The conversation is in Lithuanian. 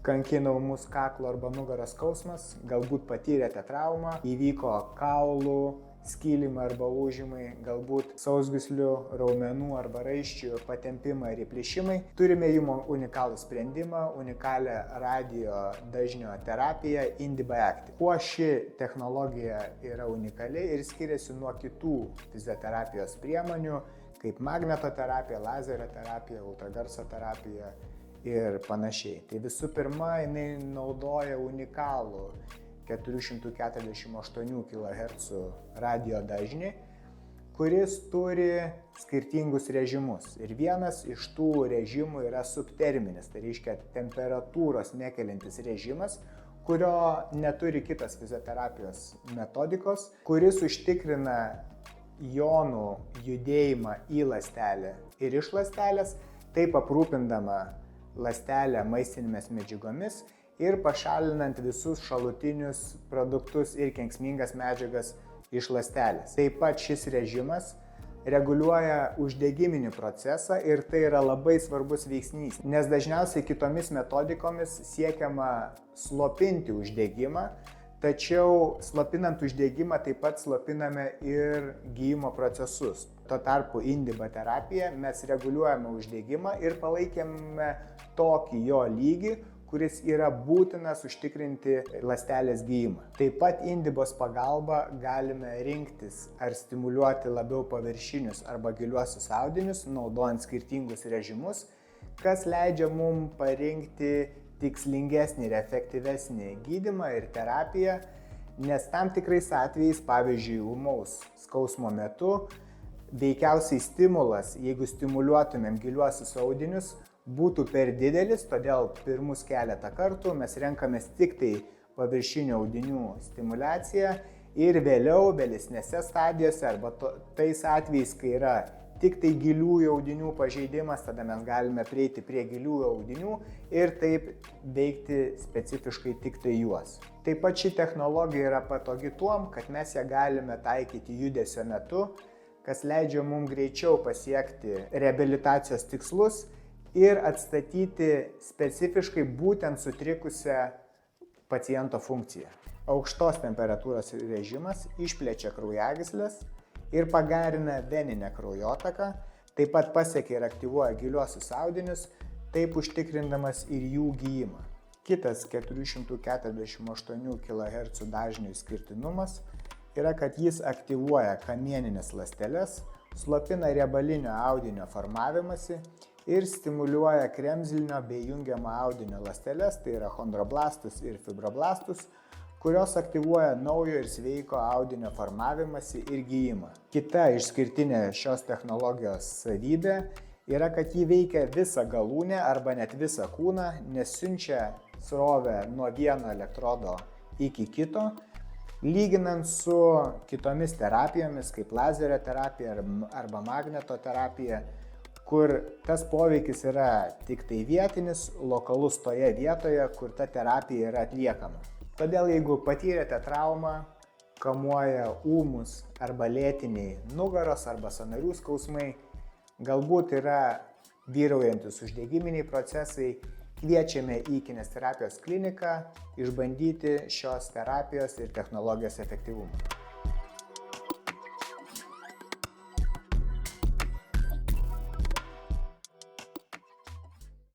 kankino mus kaklo arba nugaros skausmas, galbūt patyrėte traumą, įvyko kaulų skilimai arba lūžimai, galbūt sausgyslių, raumenų arba raiščių patempimai ir įplyšimai. Turime jums unikalų sprendimą, unikalią radio dažnio terapiją IndiBiActive. Kuo ši technologija yra unikali ir skiriasi nuo kitų fizioterapijos priemonių, kaip magnetoterapija, lazerio terapija, ultragarso terapija ir panašiai. Tai visų pirma, jinai naudoja unikalų 448 kHz radio dažnį, kuris turi skirtingus režimus. Ir vienas iš tų režimų yra subterminis, tai reiškia temperatūros nekeliantis režimas, kurio neturi kitas fizioterapijos metodikos, kuris užtikrina jonų judėjimą į ląstelę ir iš ląstelės, taip aprūpindama ląstelę maistinėmis medžiagomis ir pašalinant visus šalutinius produktus ir kenksmingas medžiagas iš ląstelės. Taip pat šis režimas reguliuoja uždegiminį procesą ir tai yra labai svarbus veiksnys, nes dažniausiai kitomis metodikomis siekiama slopinti uždegimą, tačiau slopinant uždegimą taip pat slopiname ir gijimo procesus. Tuo tarpu IndiBa terapija mes reguliuojame uždegimą ir palaikėme tokį jo lygį, kuris yra būtinas užtikrinti ląstelės gijimą. Taip pat IndiBos pagalba galime rinktis ar stimuliuoti labiau paviršinius arba giliuosius audinius, naudojant skirtingus režimus, kas leidžia mums parinkti tikslingesnį ir efektyvesnį gydymą ir terapiją, nes tam tikrais atvejais, pavyzdžiui, ūmaus skausmo metu, veikiausiai stimulas, jeigu stimuliuotumėm giliuosius audinius, būtų per didelis, todėl pirmus keletą kartų mes renkamės tik tai paviršinių audinių stimuliaciją ir vėliau, vėlesnėse stadijose arba tais atvejais, kai yra tik tai giliųjų audinių pažeidimas, tada mes galime prieiti prie giliųjų audinių ir taip veikti specifiškai tik tai juos. Taip pat ši technologija yra patogi tuom, kad mes ją galime taikyti judesio metu, kas leidžia mums greičiau pasiekti reabilitacijos tikslus ir atstatyti specifiškai būtent sutrikusią paciento funkciją. Aukštos temperatūros režimas išplečia kraujagyslės ir pagerina veninę kraujotaką, taip pat pasiekia ir aktyvuoja giliuosius audinius, taip užtikrindamas ir jų gijimą. Kitas 448 kHz dažnių išskirtinumas yra, kad jis aktyvuoja kamieninės ląsteles, slopina riebalinio audinio formavimąsi ir stimuliuoja kremzlinio bei jungiamo audinio ląsteles, tai yra chondroblastus ir fibroblastus, kurios aktyvuoja naujo ir sveiko audinio formavimąsi ir gijimą. Kita išskirtinė šios technologijos savybė yra, kad ji veikia visą galūnę arba net visą kūną, nes siunčia srovę nuo vieno elektrodo iki kito, lyginant su kitomis terapijomis, kaip lazerio terapija arba magnetoterapija, kur tas poveikis yra tik tai vietinis, lokalus toje vietoje, kur ta terapija yra atliekama. Todėl jeigu patyrėte traumą, kamuoja ūmus arba lėtiniai nugaros arba sąnarių skausmai, galbūt yra vyraujantis uždegiminiai procesai, kviečiame į kineziterapijos kliniką išbandyti šios terapijos ir technologijos efektyvumą.